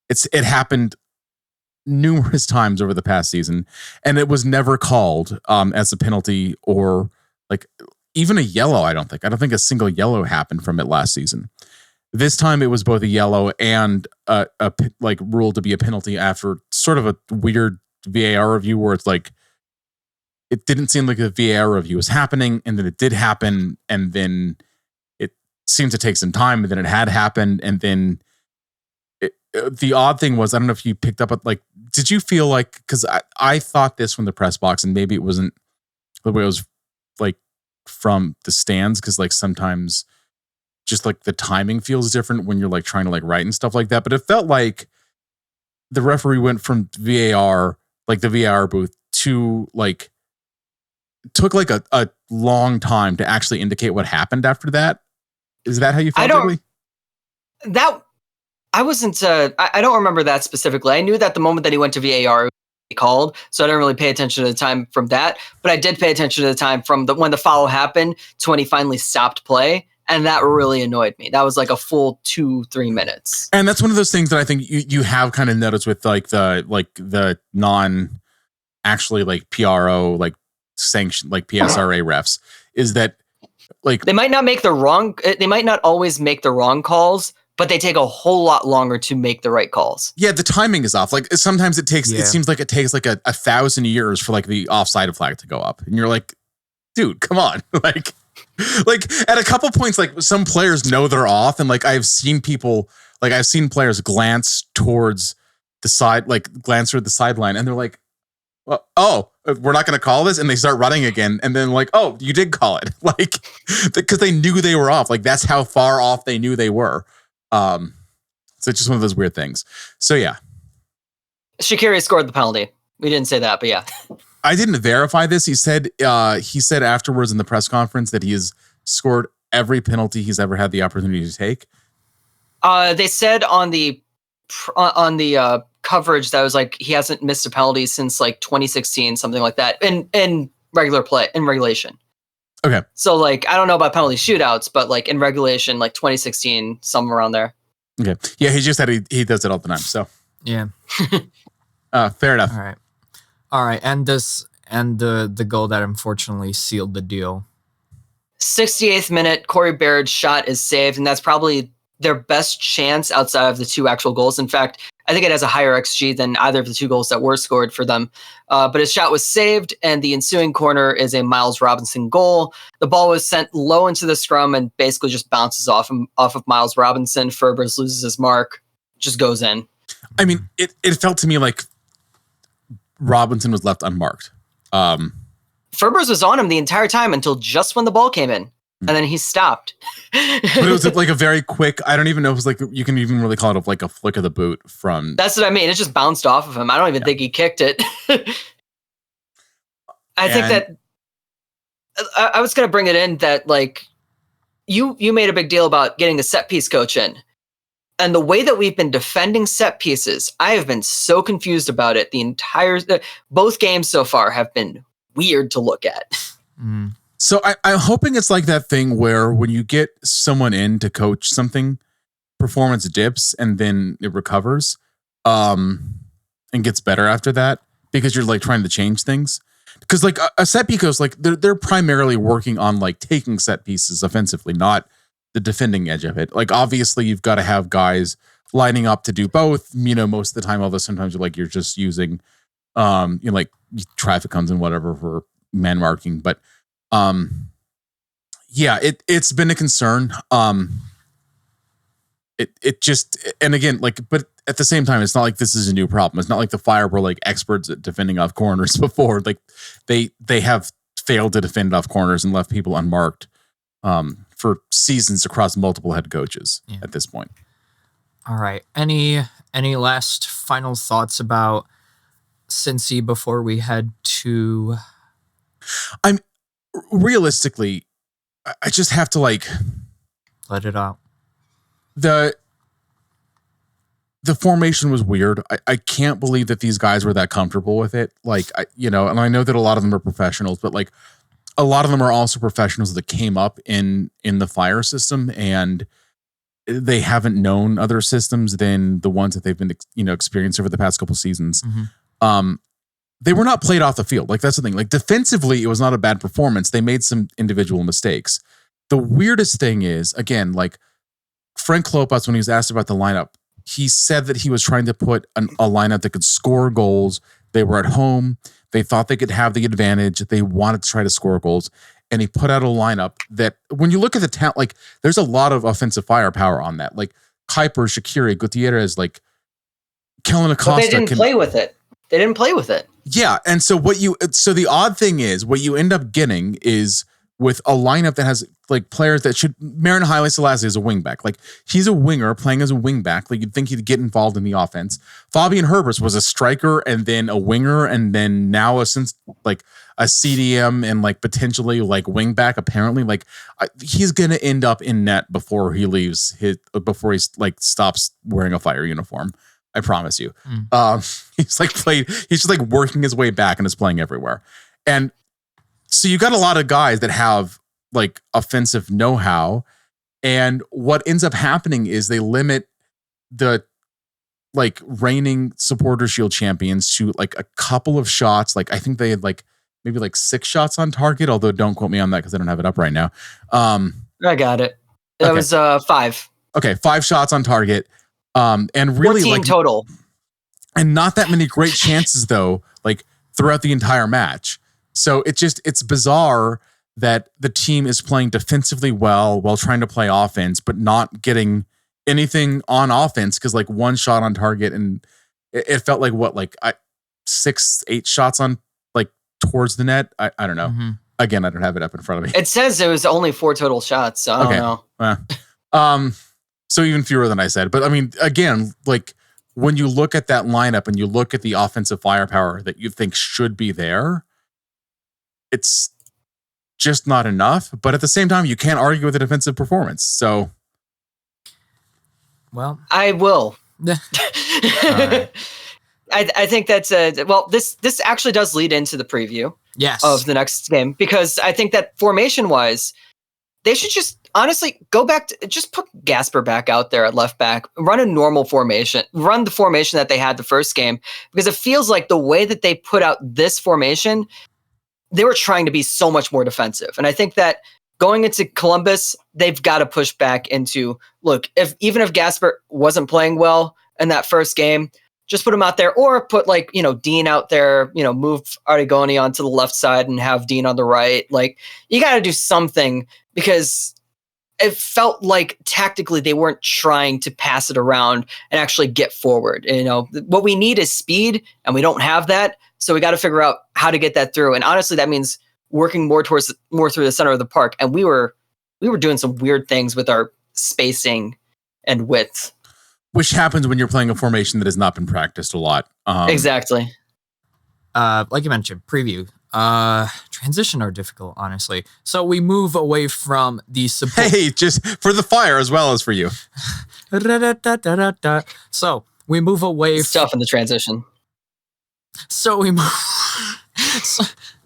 It happened numerous times over the past season, and it was never called as a penalty or like even a yellow. I don't think a single yellow happened from it last season. This time it was both a yellow and like ruled to be a penalty after sort of a weird VAR review where it's like it didn't seem like the VAR review was happening, and then it did happen, and then it seemed to take some time, and then it had happened, and then the odd thing was, I don't know if you picked up, like, did you feel like, because I thought this from the press box, and maybe it wasn't the way it was like from the stands, because like sometimes just like the timing feels different when you're like trying to like write and stuff like that. But it felt like the referee went from VAR, like the VAR booth, to like, took like a long time to actually indicate what happened after that. Is that how you felt? I don't remember that specifically. I knew that the moment that he went to VAR, he called, so I didn't really pay attention to the time from that. But I did pay attention to the time from when the foul happened to when he finally stopped play. And that really annoyed me. That was like a full 2-3 minutes. And that's one of those things that I think you have kind of noticed with the non actually like PRO, like sanctioned, like PSRA refs, is that like they might not always make the wrong calls, but they take a whole lot longer to make the right calls. Yeah, the timing is off. Like sometimes it seems like it takes like 1,000 years for like the offside flag to go up. And you're like, dude, come on. Like at a couple points, like some players know they're off, and like I've seen players glance towards the side, like glance toward the sideline, and they're like, well, oh, we're not going to call this, and they start running again, and then like, oh, you did call it, like because they knew they were off. Like that's how far off they knew they were. So it's just one of those weird things. So yeah, Shaqiri scored the penalty. We didn't say that, but yeah. I didn't verify this. He said afterwards in the press conference that he has scored every penalty he's ever had the opportunity to take. They said on the coverage that was like he hasn't missed a penalty since like 2016, something like that, in regular play, in regulation. Okay. So like I don't know about penalty shootouts, but like in regulation, like 2016, somewhere around there. Okay. Yeah, he just said he does it all the time. So yeah. Fair enough. All right, and the goal that unfortunately sealed the deal. 68th minute, Corey Baird's shot is saved, and that's probably their best chance outside of the two actual goals. In fact, I think it has a higher XG than either of the two goals that were scored for them. But his shot was saved, and the ensuing corner is a Miles Robinson goal. The ball was sent low into the scrum and basically just bounces off of Miles Robinson. Ferbers loses his mark, just goes in. I mean, it felt to me like Robinson was left unmarked. Ferbers was on him the entire time until just when the ball came in. and then he stopped. But it was like a very quick, I don't even know if it was like, you can even really call it like a flick of the boot from. That's what I mean. It just bounced off of him. I don't even think he kicked it. I think that I was going to bring it in that like you made a big deal about getting a set piece coach in. And the way that we've been defending set pieces, I have been so confused about it. Both games so far have been weird to look at. Mm. So I'm hoping it's like that thing where when you get someone in to coach something, performance dips and then it recovers and gets better after that because you're like trying to change things. Because like a set piece coach, like they're primarily working on like taking set pieces offensively, not the defending edge of it. Like obviously you've got to have guys lining up to do both, most of the time, although sometimes you're just using like traffic cones and whatever for man marking. But it's been a concern. It just, and again, like, but at the same time, it's not like this is a new problem. It's not like the Fire were like experts at defending off corners before. Like they have failed to defend off corners and left people unmarked for seasons across multiple head coaches at this point. All right. Any last final thoughts about Cincy before we head to? I'm realistically, I just have to like let it out. The formation was weird. I can't believe that these guys were that comfortable with it. Like, and I know that a lot of them are professionals, but like a lot of them are also professionals that came up in the Fire system and they haven't known other systems than the ones that they've been, experienced over the past couple seasons. Mm-hmm. They were not played off the field. Like that's the thing. Like defensively, it was not a bad performance. They made some individual mistakes. The weirdest thing is, again, like Frank Klopas, when he was asked about the lineup, he said that he was trying to put a lineup that could score goals. They were at home. They thought they could have the advantage. They wanted to try to score goals. And he put out a lineup that when you look at the talent, like there's a lot of offensive firepower on that. Like Kuiper, Shaqiri, Gutierrez, like Kellen Acosta. But they didn't play with it. They didn't play with it. Yeah. And so the odd thing is what you end up getting is with a lineup that has like players that should, Marin Haile Selassie is a wingback. Like he's a winger playing as a wingback. Like you'd think he'd get involved in the offense. Fabian Herbers was a striker and then a winger and then now a CDM and like potentially like wingback. Apparently, like he's going to end up in net before he leaves before he like stops wearing a Fire uniform. I promise you. He's just like working his way back and is playing everywhere. And so you got a lot of guys that have like offensive know-how, and what ends up happening is they limit the like reigning Supporter Shield champions to like a couple of shots. Like I think they had like maybe like 6 shots on target, although don't quote me on that because I don't have it up right now. I got it. That was 5. Okay, 5 shots on target. And really 14 like total. And not that many great chances though, like throughout the entire match. So it's bizarre that the team is playing defensively well while trying to play offense, but not getting anything on offense because like 1 shot on target, and it felt like 6-8 shots on like towards the net. I don't know. Mm-hmm. Again, I don't have it up in front of me. It says it was only 4 total shots. So I don't know. So even fewer than I said. But I mean, again, like when you look at that lineup and you look at the offensive firepower that you think should be there, it's just not enough. But at the same time, you can't argue with the defensive performance. So, well, I will. Right. I think that's this actually does lead into the preview of the next game, because I think that formation wise, they should just honestly go back to just put Gasper back out there at left back, run a normal formation, run the formation that they had the first game, because it feels like the way that they put out this formation, they were trying to be so much more defensive. And I think that going into Columbus, they've got to push back into, look, even if Gasper wasn't playing well in that first game, just put him out there, or put Dean out there, move Arigoni onto the left side and have Dean on the right. Like you got to do something, because it felt like tactically they weren't trying to pass it around and actually get forward. What we need is speed, and we don't have that. So we got to figure out how to get that through. And honestly, that means working more through the center of the park. And we were we were doing some weird things with our spacing and width. Which happens when you're playing a formation that has not been practiced a lot. Exactly. Like you mentioned, preview. Transition are difficult, honestly. So we move away from the support. Hey, just for the fire as well as for you. So we move away. Stuff in the transition. So we move.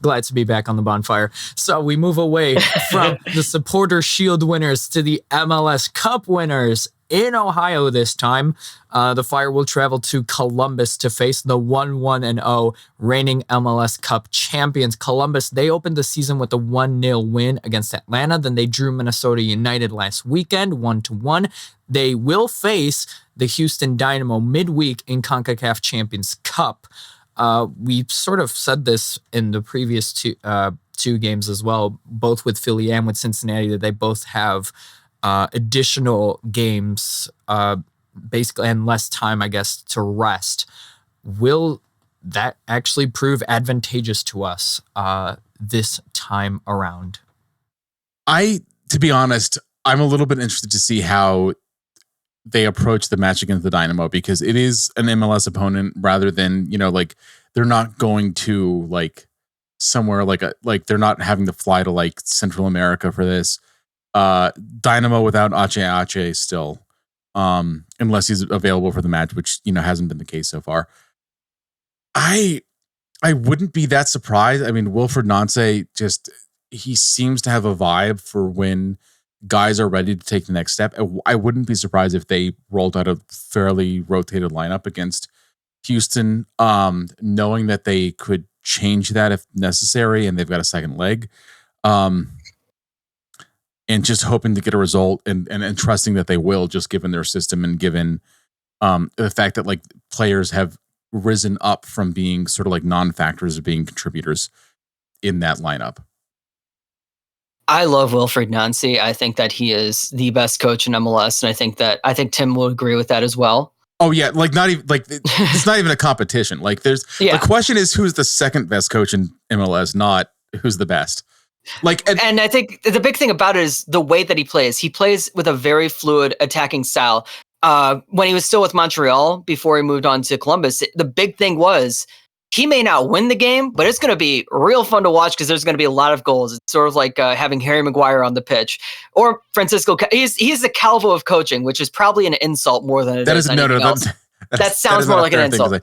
Glad to be back on the bonfire. So we move away from the Supporter Shield winners to the MLS Cup winners in Ohio this time. The Fire will travel to Columbus to face the 1-1-0 reigning MLS Cup champions. Columbus, they opened the season with a 1-0 win against Atlanta. Then they drew Minnesota United last weekend, 1-1. They will face the Houston Dynamo midweek in CONCACAF Champions Cup. We sort of said this in the previous two games as well, both with Philly and with Cincinnati, that they both have additional games, basically, and less time, I guess, to rest. Will that actually prove advantageous to us this time around? To be honest, I'm a little bit interested to see how they approach the match against the Dynamo, because it is an MLS opponent rather than, like they're not going to like somewhere like they're not having to fly to like Central America for this. Dynamo without Ache still, unless he's available for the match, which, hasn't been the case so far. I wouldn't be that surprised. I mean, Wilfred Nancy he seems to have a vibe for when guys are ready to take the next step. I wouldn't be surprised if they rolled out a fairly rotated lineup against Houston, knowing that they could change that if necessary, and they've got a second leg, and just hoping to get a result and trusting that they will, just given their system and given the fact that like players have risen up from being sort of like non-factors of being contributors in that lineup. I love Wilfred Nancy. I think that he is the best coach in MLS, and I think Tim will agree with that as well. Oh yeah, like not even like it's not even a competition. Like the question is who's the second best coach in MLS, not who's the best. Like, and I think the big thing about it is the way that he plays. He plays with a very fluid attacking style. When he was still with Montreal before he moved on to Columbus, the big thing was he may not win the game, but it's going to be real fun to watch because there's going to be a lot of goals. It's sort of like having Harry Maguire on the pitch or Francisco. He's the Calvo of coaching, which is probably an insult more than it is anything else. That sounds more like an insult.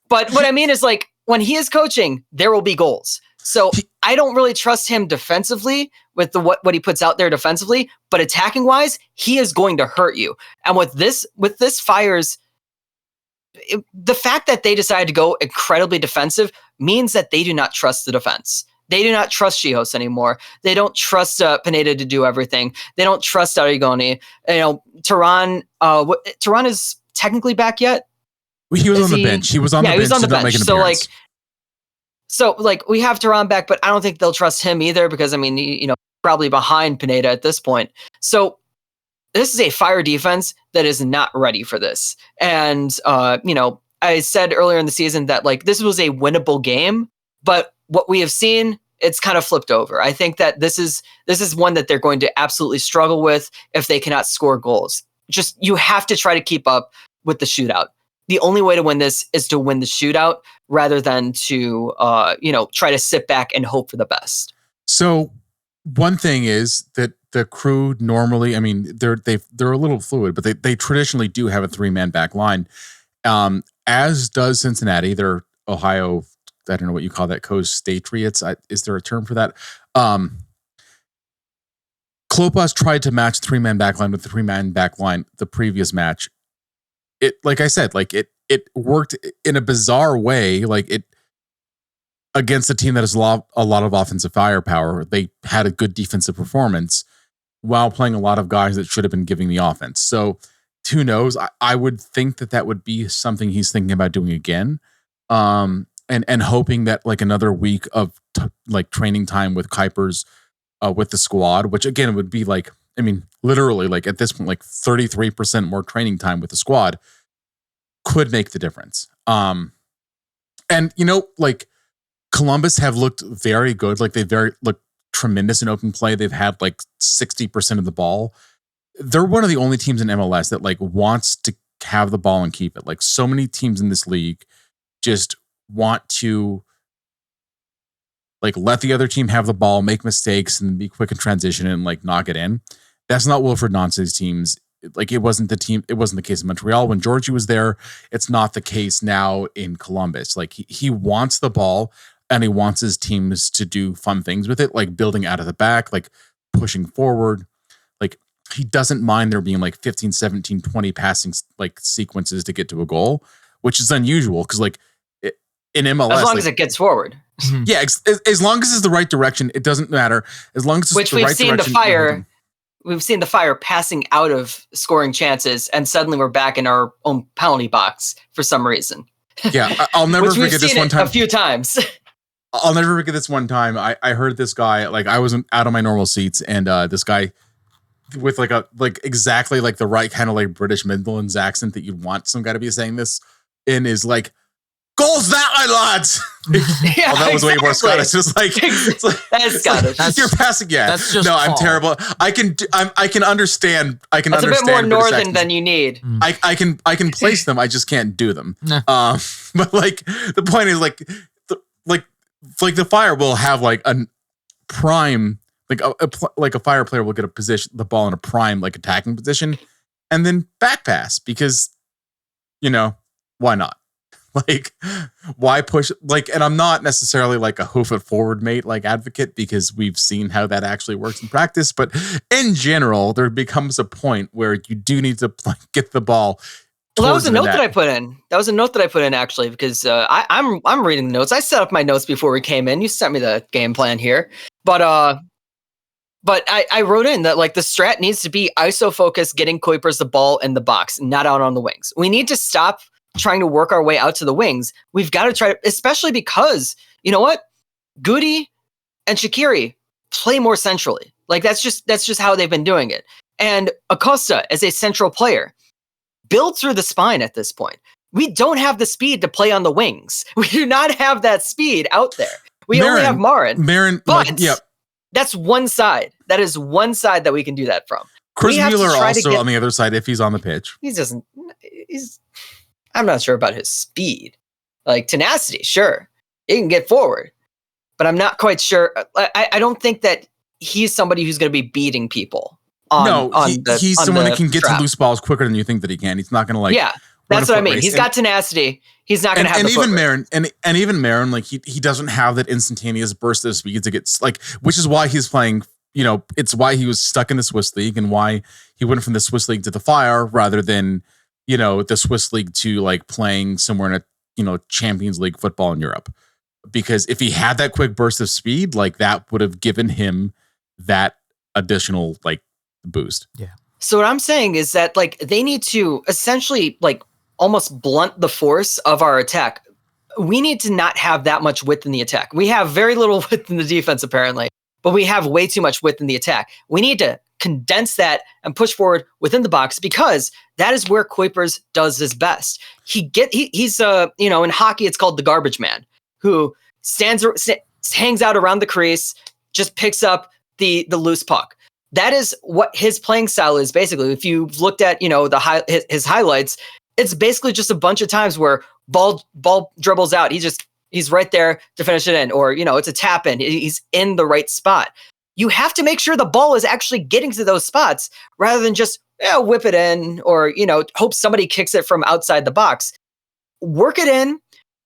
But what I mean is, like, when he is coaching, there will be goals. So I don't really trust him defensively with what he puts out there defensively, but attacking wise, he is going to hurt you. And with this Fire's, the fact that they decided to go incredibly defensive means that they do not trust the defense. They do not trust Chihos anymore. They don't trust Pineda to do everything. They don't trust Arrigoni. Turan is technically back yet. He was on the bench. He was on the bench. He was on the bench. So we have Turan back, but I don't think they'll trust him either because, I mean, probably behind Pineda at this point. So this is a Fire defense that is not ready for this. And, I said earlier in the season that like this was a winnable game, but what we have seen, it's kind of flipped over. I think that this is one that they're going to absolutely struggle with if they cannot score goals. Just, you have to try to keep up with the shootout. The only way to win this is to win the shootout rather than to, try to sit back and hope for the best. So one thing is that the crew normally, I mean, they're a little fluid, but they traditionally do have a 3-man back line, as does Cincinnati. They're Ohio, I don't know what you call that, Coast-Statriots. Is there a term for that? Klopas tried to match the 3-man back line with the 3-man back line the previous match. It, like I said, like it worked in a bizarre way. Like it against a team that has a lot of offensive firepower. They had a good defensive performance while playing a lot of guys that should have been giving the offense. So who knows? I would think that would be something he's thinking about doing again, and hoping that like another week of like training time with Kuipers with the squad, which again would be like, I mean, literally, like at this point, like 33% more training time with the squad could make the difference. And like Columbus have looked very good. Like they look tremendous in open play. They've had like 60% of the ball. They're one of the only teams in MLS that like wants to have the ball and keep it. Like so many teams in this league just want to like let the other team have the ball, make mistakes, and be quick in transition and like knock it in. That's not Wilfred Nance's teams. Like it wasn't the case in Montreal when Georgie was there. It's not the case now in Columbus. Like he wants the ball and he wants his teams to do fun things with it, like building out of the back, like pushing forward. Like he doesn't mind there being like 15, 17, 20 passing like sequences to get to a goal, which is unusual because like in MLS, as long like, as it gets forward. Yeah, as long as it's the right direction, it doesn't matter. As long as it's the right direction. We've seen the Fire passing out of scoring chances, and suddenly we're back in our own penalty box for some reason. Yeah, I'll never forget this one time. A few times. I'll never forget this one time. I heard this guy, like I was out of my normal seats, and this guy with like exactly like the right kind of like British Midlands accent that you'd want some guy to be saying this in is like, goals that way, lads. Yeah, that was way more Scottish. It's like that's Scottish. You're passing. Yeah, that's just I'm terrible. I can understand. I can that's understand. It's a bit more northern than you need. I can place them. I just can't do them. But like the point is like the Fire will have like a prime like a Fire player will get the ball in a prime like attacking position, and then back pass because why not? Like, why push? Like, and I'm not necessarily like a hoof it forward mate like advocate because we've seen how that actually works in practice. But in general, there becomes a point where you do need to like, get the ball. Well, that was a note that I put in. That was a note that I put in actually because I'm reading the notes. I set up my notes before we came in. You sent me the game plan here, but I wrote in that like the strat needs to be ISO focus, getting Kuipers the ball in the box, not out on the wings. We need to stop trying to work our way out to the wings. We've got to try, especially because you know what, Goody and Shaqiri play more centrally. Like that's just how they've been doing it. And Acosta as a central player, build through the spine at this point. We don't have the speed to play on the wings. We do not have that speed out there. We only have Marin. But that's one side. That is one side that we can do that from. Chris Mueller also on the other side if he's on the pitch. I'm not sure about his speed. Like tenacity, sure. He can get forward. But I'm not quite sure. I don't think that he's somebody who's going to be beating people. He's someone that can get to loose balls quicker than you think that he can. He's not going to like. Yeah, that's what I mean. He's got tenacity. He's not going to have the even Marin and even Marin, like he doesn't have that instantaneous burst of speed to get like, which is why he's playing. It's why he was stuck in the Swiss League and why he went from the Swiss League to the Fire rather than the Swiss League to like playing somewhere in a Champions League football in Europe. Because if he had that quick burst of speed, like that would have given him that additional like boost. Yeah. So what I'm saying is that like they need to essentially like almost blunt the force of our attack. We need to not have that much width in the attack. We have very little width in the defense apparently, but we have way too much width in the attack. We need to condense that and push forward within the box because that is where Kuipers does his best. He's in hockey it's called the garbage man who hangs out around the crease, just picks up the loose puck. That is what his playing style is basically. If you've looked at his highlights, it's basically just a bunch of times where ball dribbles out. He's right there to finish it in, or it's a tap in. He's in the right spot. You have to make sure the ball is actually getting to those spots rather than just whip it in or hope somebody kicks it from outside the box. Work it in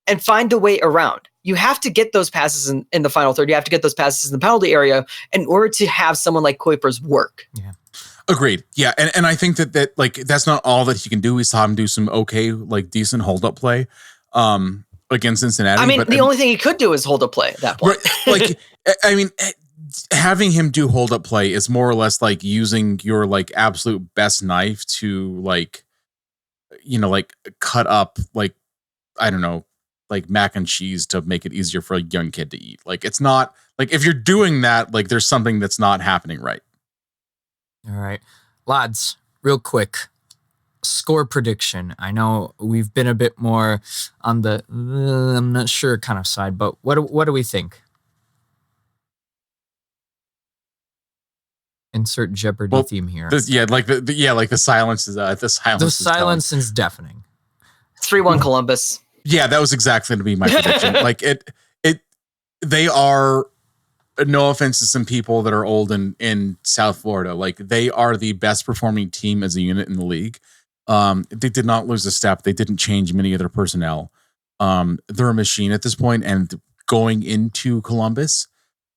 and find a way around. You have to get those passes in the final third. You have to get those passes in the penalty area in order to have someone like Kuipers work. Yeah. Agreed. Yeah. And I think that like, that's not all that he can do. We saw him do some like decent hold up play against Cincinnati. I mean, the only thing he could do is hold up play at that point. Like, I mean, having him do hold up play is more or less like using your like absolute best knife to like, like cut up like, I don't know, like mac and cheese to make it easier for a young kid to eat. Like it's not like if you're doing that, like there's something that's not happening right. All right, lads, real quick, score prediction. I know we've been a bit more on the I'm not sure kind of side, but what do we think? insert Jeopardy theme here. The silence is the silence. The silence is deafening. 3-1 Columbus. Yeah, that was exactly to be my prediction. They are, no offense to some people that are old in South Florida, like they are the best performing team as a unit in the league. They did not lose a step. They didn't change many of their personnel. They're a machine at this point, and going into Columbus,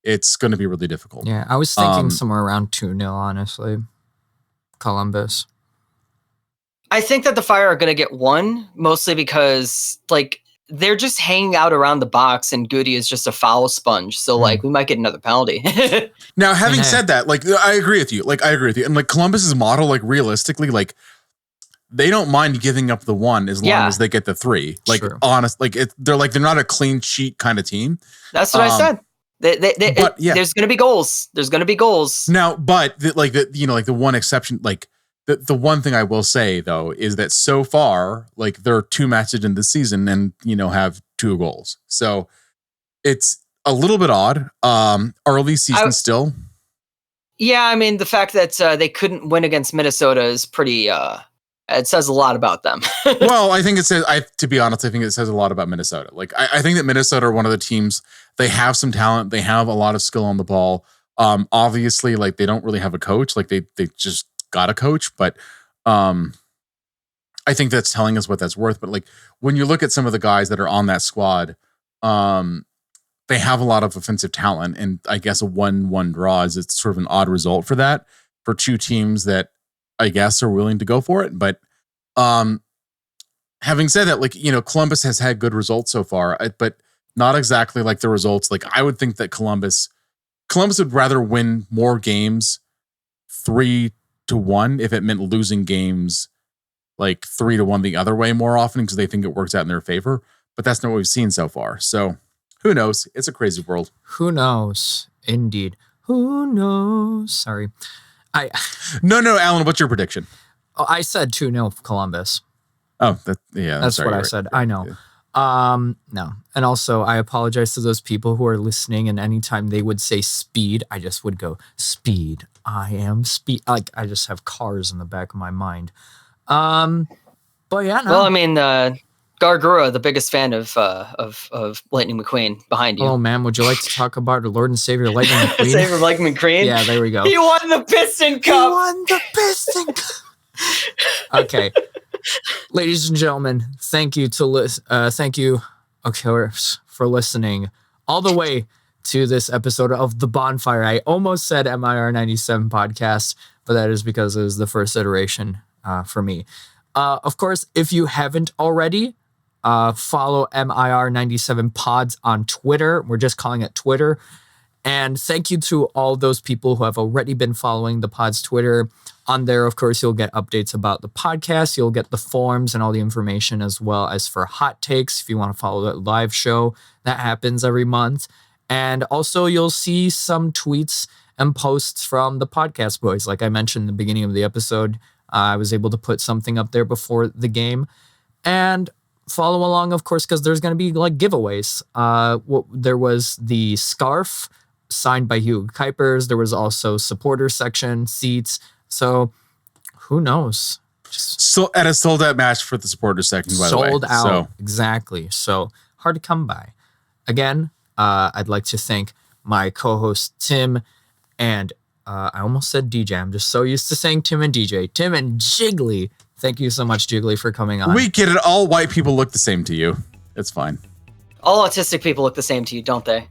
it's going to be really difficult. Yeah, I was thinking somewhere around 2-0, honestly. Columbus. I think that the Fire are going to get one, mostly because they're just hanging out around the box, and Goody is just a foul sponge. So we might get another penalty. Now, having said that, I agree with you. And Columbus's model, realistically, they don't mind giving up the 1 as long as they get the 3. Honest, they're not a clean sheet kind of team. That's what I said. There's going to be goals. There's going to be goals. Now, but the one exception, the one thing I will say though is that so far, there are 2 matches in the season and have 2 goals. So it's a little bit odd. Early season still. Yeah, I mean the fact that they couldn't win against Minnesota is pretty. It says a lot about them. Well, I think it says. To be honest, I think it says a lot about Minnesota. I think that Minnesota are one of the teams. They have some talent. They have a lot of skill on the ball. Obviously, they don't really have a coach. They just got a coach, but I think that's telling us what that's worth. But when you look at some of the guys that are on that squad, they have a lot of offensive talent, and I guess a 1-1 draw is it's sort of an odd result for that for 2 teams that I guess are willing to go for it. But having said that, Columbus has had good results so far, but not exactly the results. I would think that Columbus would rather win more games 3-1 if it meant losing games 3-1 the other way more often, because they think it works out in their favor. But that's not what we've seen so far. So who knows? It's a crazy world. Who knows? Indeed. Who knows? Sorry. No, Alan, what's your prediction? Oh, I said 2-0 Columbus. Oh, that's what I said. I know. No. And also, I apologize to those people who are listening, and anytime they would say speed, I just would go, speed. I am speed. I just have cars in the back of my mind. But yeah, no. Well, I mean, Gargura, the biggest fan of Lightning McQueen, behind you. Oh, man, would you like to talk about our Lord and Savior Lightning McQueen? Savior Lightning McQueen? Yeah, there we go. He won the Piston Cup! He won the Piston Cup! Okay. Ladies and gentlemen, thank you, of course, for listening all the way to this episode of The Bonfire. I almost said MIR97 podcast, but that is because it was the first iteration for me. Of course, if you haven't already, follow MIR97 pods on Twitter. We're just calling it Twitter. And thank you to all those people who have already been following the pod's Twitter. On there, of course, you'll get updates about the podcast. You'll get the forums and all the information, as well as for hot takes if you want to follow the live show. That happens every month. And also, you'll see some tweets and posts from the podcast boys. Like I mentioned in the beginning of the episode, I was able to put something up there before the game. And follow along, of course, because there's going to be giveaways. There was the scarf signed by Hugh Kuipers. There was also supporter section, seats. So who knows? So at a sold out match for the supporter section, by the way. Sold out. Exactly. So hard to come by. Again, I'd like to thank my co-host Tim and I almost said DJ. I'm just so used to saying Tim and DJ. Tim and Jiggly. Thank you so much, Jiggly, for coming on. We get it. All white people look the same to you. It's fine. All autistic people look the same to you, don't they?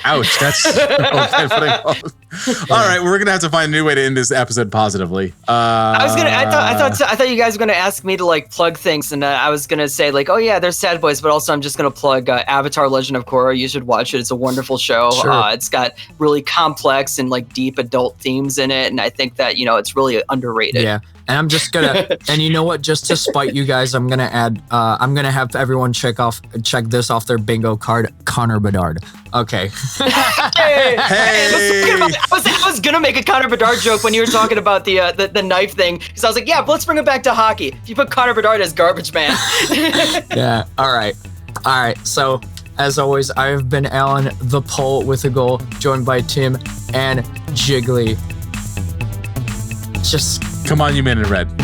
Ouch. That's okay. All right, we're gonna have to find a new way to end this episode positively. I thought you guys were gonna ask me to plug things, and I was gonna say oh yeah, there's Sad Bois, but also I'm just gonna plug Avatar: Legend of Korra. You should watch it. It's a wonderful show. Sure. It's got really complex and deep adult themes in it, and I think that it's really underrated. Yeah. And I'm just gonna, and you know what? Just to spite you guys, I'm gonna add. I'm gonna have everyone check this off their bingo card. Connor Bedard. Okay. Hey! I was gonna make a Connor Bedard joke when you were talking about the knife thing, because I was like, yeah, but let's bring it back to hockey. If you put Connor Bedard as garbage man. Yeah. All right. So as always, I have been Alan, the Pole with a goal, joined by Tim and Jiggly. Just come on, you men in red.